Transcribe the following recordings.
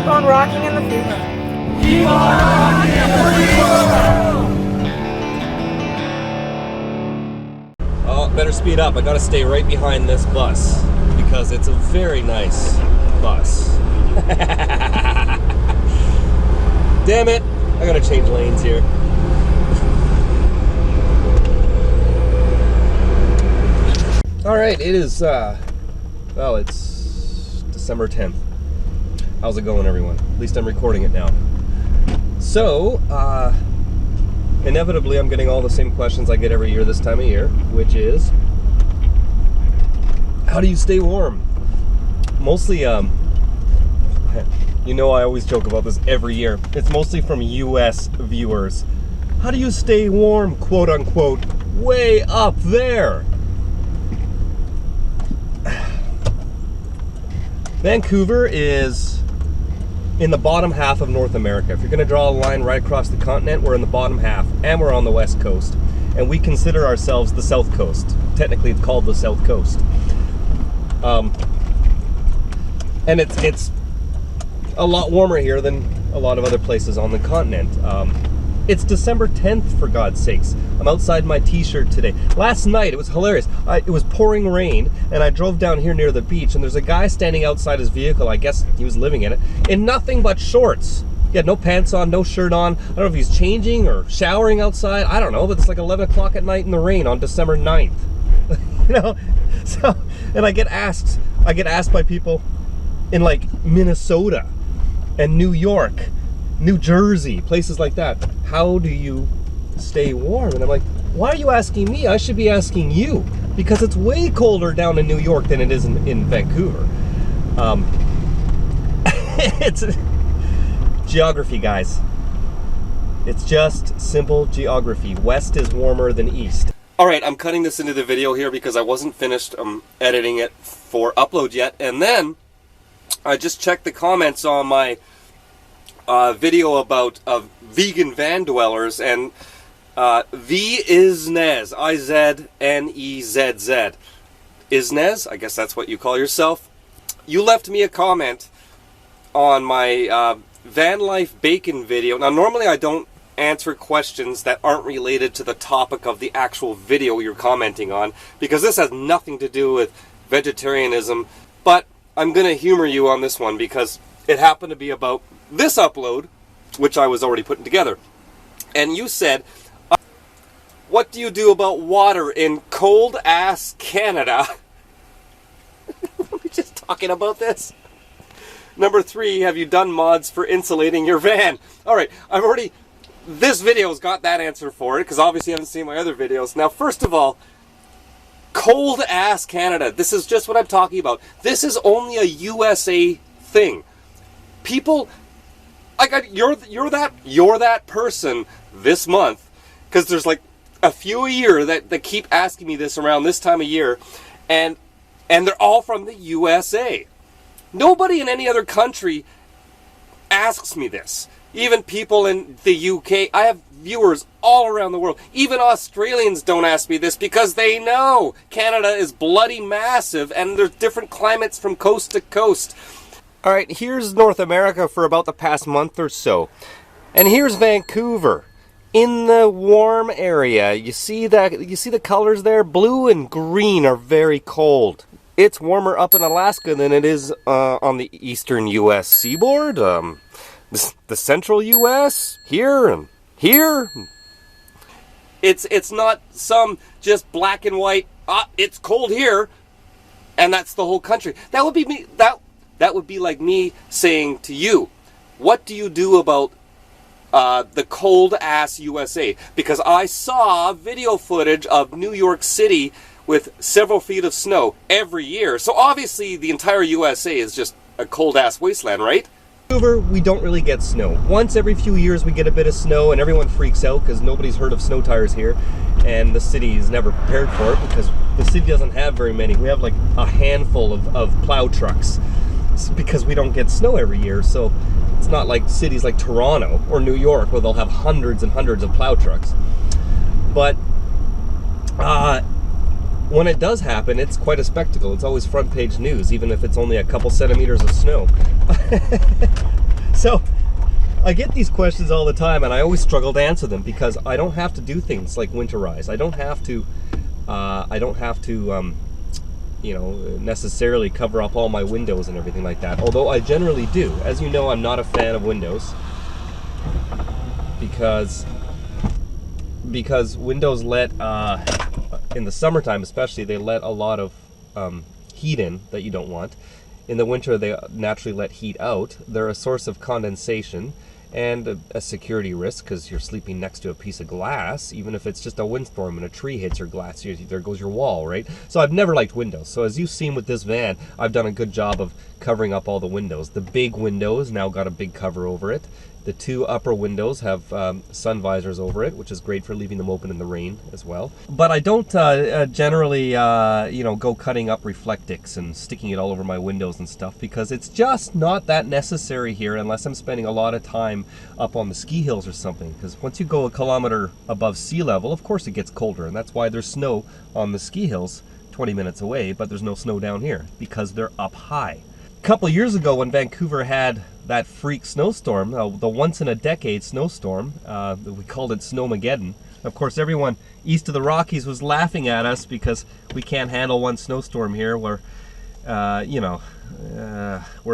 keep on rocking in the fever. Keep on rocking in the fever. Oh, better speed up. I gotta stay right behind this bus because it's a very nice bus. Damn it! I gotta change lanes here. Alright, it is, well, it's December 10th. How's it going, everyone? At least I'm recording it now. So, inevitably I'm getting all the same questions I get every year this time of year, which is, how do you stay warm? Mostly, you know I always joke about this every year. It's mostly from US viewers. How do you stay warm, quote unquote, way up there? Vancouver is in the bottom half of North America. If you're gonna draw a line right across the continent, we're in the bottom half, and we're on the west coast. And we consider ourselves the south coast. Technically, it's called the south coast. And it's a lot warmer here than a lot of other places on the continent. It's December 10th, for God's sakes. I'm outside my t-shirt today. Last night, it was hilarious. It was pouring rain, and I drove down here near the beach, and there's a guy standing outside his vehicle, I guess he was living in it, in nothing but shorts. He had no pants on, no shirt on. I don't know if he's changing or showering outside. I don't know, but it's like 11 o'clock at night in the rain on December 9th. You know? So, and I get asked by people in like Minnesota and New York, New Jersey, places like that, how do you stay warm? And I'm like, why are you asking me? I should be asking you, because it's way colder down in New York than it is in Vancouver. It's geography, guys. It's just simple geography. West is warmer than east. All right, I'm cutting this into the video here because I wasn't finished editing it for upload yet, and then I just checked the comments on my video about vegan van dwellers, and V Iznez, I-Z-N-E-Z-Z, Iznez, I guess that's what you call yourself. You left me a comment on my van life bacon video. Now, normally I don't answer questions that aren't related to the topic of the actual video you're commenting on, because this has nothing to do with vegetarianism, but I'm gonna humor you on this one because it happened to be about this upload, which I was already putting together. And you said, what do you do about water in cold-ass Canada? Were we just talking about this? Number 3, have you done mods for insulating your van? Alright, this video's got that answer for it, because obviously you haven't seen my other videos. Now, first of all, cold-ass Canada. This is just what I'm talking about. This is only a USA thing. People, you're that person this month, because there's like a few a year that keep asking me this around this time of year, and they're all from the USA. Nobody in any other country asks me this. Even people in the UK. I have viewers all around the world. Even Australians don't ask me this because they know Canada is bloody massive and there's different climates from coast to coast. Alright, here's North America for about the past month or so. And here's Vancouver. In the warm area, you see the colors there? Blue and green are very cold. It's warmer up in Alaska than it is on the eastern US seaboard. The central US, here and here. It's not some just black and white, it's cold here, and that's the whole country. That would be me. That would be like me saying to you, what do you do about the cold-ass USA? Because I saw video footage of New York City with several feet of snow every year. So obviously the entire USA is just a cold-ass wasteland, right? Vancouver, we don't really get snow. Once every few years we get a bit of snow and everyone freaks out because nobody's heard of snow tires here, and the city is never prepared for it because the city doesn't have very many. We have like a handful of plow trucks because we don't get snow every year. So it's not like cities like Toronto or New York where they'll have hundreds and hundreds of plow trucks. But when it does happen, it's quite a spectacle. It's always front page news, even if it's only a couple centimeters of snow. So I get these questions all the time, and I always struggle to answer them because I don't have to do things like winterize. I don't have to. You know, necessarily cover up all my windows and everything like that. Although I generally do. As you know, I'm not a fan of windows because windows let in the summertime, especially, they let a lot of heat in that you don't want. In the winter, they naturally let heat out. They're a source of condensation and a security risk because you're sleeping next to a piece of glass. Even if it's just a windstorm and a tree hits your glass, there goes your wall, right? So I've never liked windows. So as you've seen with this van, I've done a good job of covering up all the windows. The big windows now got a big cover over it. The two upper windows have sun visors over it, which is great for leaving them open in the rain as well. But I don't generally, you know, go cutting up Reflectix and sticking it all over my windows and stuff because it's just not that necessary here unless I'm spending a lot of time up on the ski hills or something. Because once you go a kilometer above sea level, of course it gets colder, and that's why there's snow on the ski hills 20 minutes away, but there's no snow down here because they're up high. A couple years ago when Vancouver had that freak snowstorm, the once-in-a-decade snowstorm, we called it Snowmageddon. Of course, everyone east of the Rockies was laughing at us because we can't handle one snowstorm here. We're a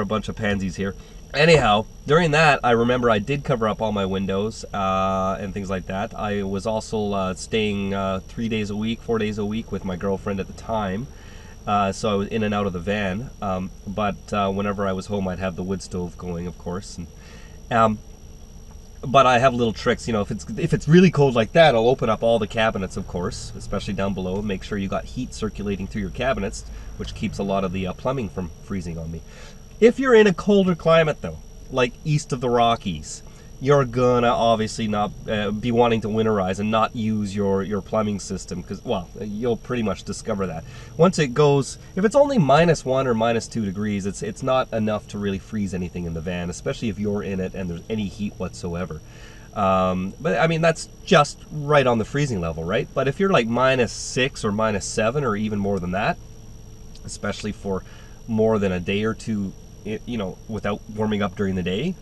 bunch of pansies here. Anyhow, during that, I remember I did cover up all my windows and things like that. I was also staying 3 days a week, 4 days a week with my girlfriend at the time. So I was in and out of the van, but whenever I was home, I'd have the wood stove going, of course. And, but I have little tricks, you know. If it's really cold like that, I'll open up all the cabinets, of course, especially down below. Make sure you got heat circulating through your cabinets, which keeps a lot of the plumbing from freezing on me. If you're in a colder climate, though, like east of the Rockies, you're gonna obviously not be wanting to winterize and not use your plumbing system because, well, you'll pretty much discover that once it goes. If it's only -1 or -2 degrees, it's not enough to really freeze anything in the van, especially if you're in it and there's any heat whatsoever. But I mean, that's just right on the freezing level, right? But if you're like -6 or -7 or even more than that, especially for more than a day or two, you know, without warming up during the day,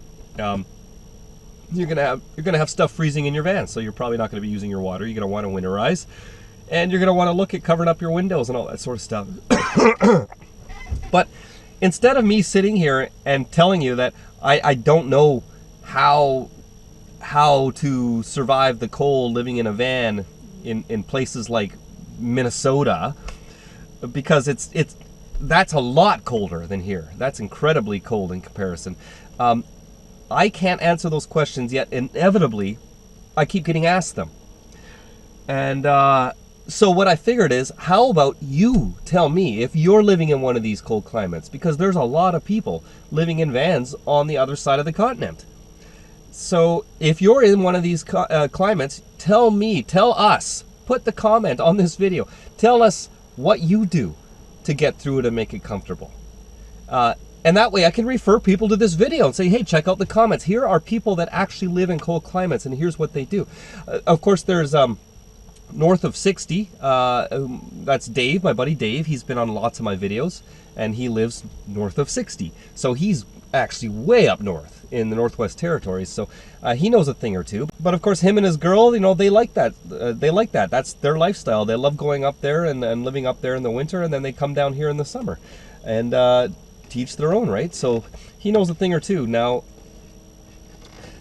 you're gonna have stuff freezing in your van, so you're probably not gonna be using your water. You're gonna want to winterize, and you're gonna want to look at covering up your windows and all that sort of stuff. But instead of me sitting here and telling you that I don't know how to survive the cold living in a van in places like Minnesota, because that's a lot colder than here. That's incredibly cold in comparison. I can't answer those questions yet. Inevitably, I keep getting asked them. And so what I figured is, how about you tell me if you're living in one of these cold climates? Because there's a lot of people living in vans on the other side of the continent. So if you're in one of these climates, tell us, put the comment on this video. Tell us what you do to get through it and make it comfortable. And that way I can refer people to this video and say, hey, check out the comments. Here are people that actually live in cold climates, and here's what they do. Of course, there's north of 60. That's Dave, my buddy Dave. He's been on lots of my videos, and he lives north of 60. So he's actually way up north in the Northwest Territories. So he knows a thing or two. But of course, him and his girl, you know, they like that. That's their lifestyle. They love going up there and living up there in the winter, and then they come down here in the summer. And teach their own, right? So he knows a thing or two. Now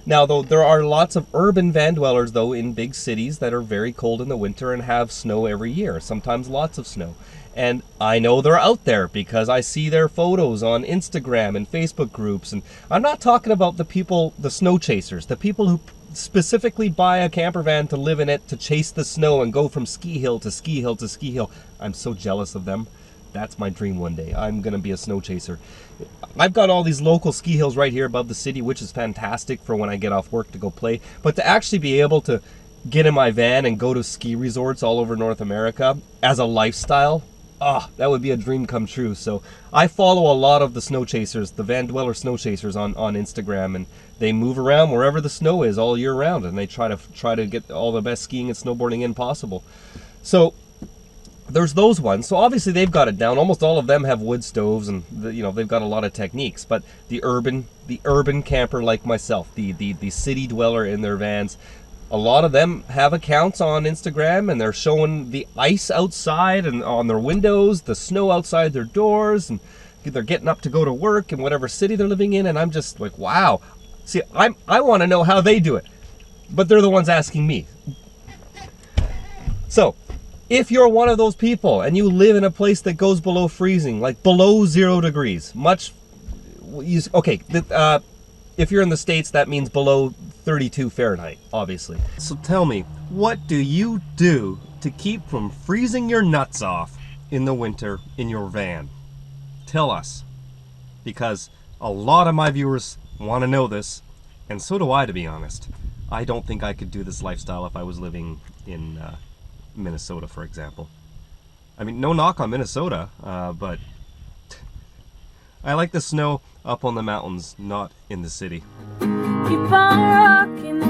though, there are lots of urban van dwellers though in big cities that are very cold in the winter and have snow every year, sometimes lots of snow. And I know they're out there because I see their photos on Instagram and Facebook groups. And I'm not talking about the people, the snow chasers, the people who specifically buy a camper van to live in it, to chase the snow and go from ski hill to ski hill to ski hill. I'm so jealous of them. That's my dream one day. I'm going to be a snow chaser. I've got all these local ski hills right here above the city, which is fantastic for when I get off work to go play. But to actually be able to get in my van and go to ski resorts all over North America as a lifestyle, that would be a dream come true. So I follow a lot of the snow chasers, the van dweller snow chasers on Instagram, and they move around wherever the snow is all year round, and they try to get all the best skiing and snowboarding in possible. So there's those ones. So obviously they've got it down. Almost all of them have wood stoves, and they've got a lot of techniques. But the urban camper like myself, the city dweller in their vans, a lot of them have accounts on Instagram, and they're showing the ice outside and on their windows, the snow outside their doors, and they're getting up to go to work in whatever city they're living in. And I'm just like, wow. See, I want to know how they do it, but they're the ones asking me. So if you're one of those people and you live in a place that goes below freezing, like below 0 degrees, if you're in the States, that means below 32 Fahrenheit, obviously. So tell me, what do you do to keep from freezing your nuts off in the winter in your van? Tell us, because a lot of my viewers want to know this, and so do I, to be honest. I don't think I could do this lifestyle if I was living in Minnesota, for example. I mean, no knock on Minnesota, but I like the snow up on the mountains, not in the city. Keep on rocking.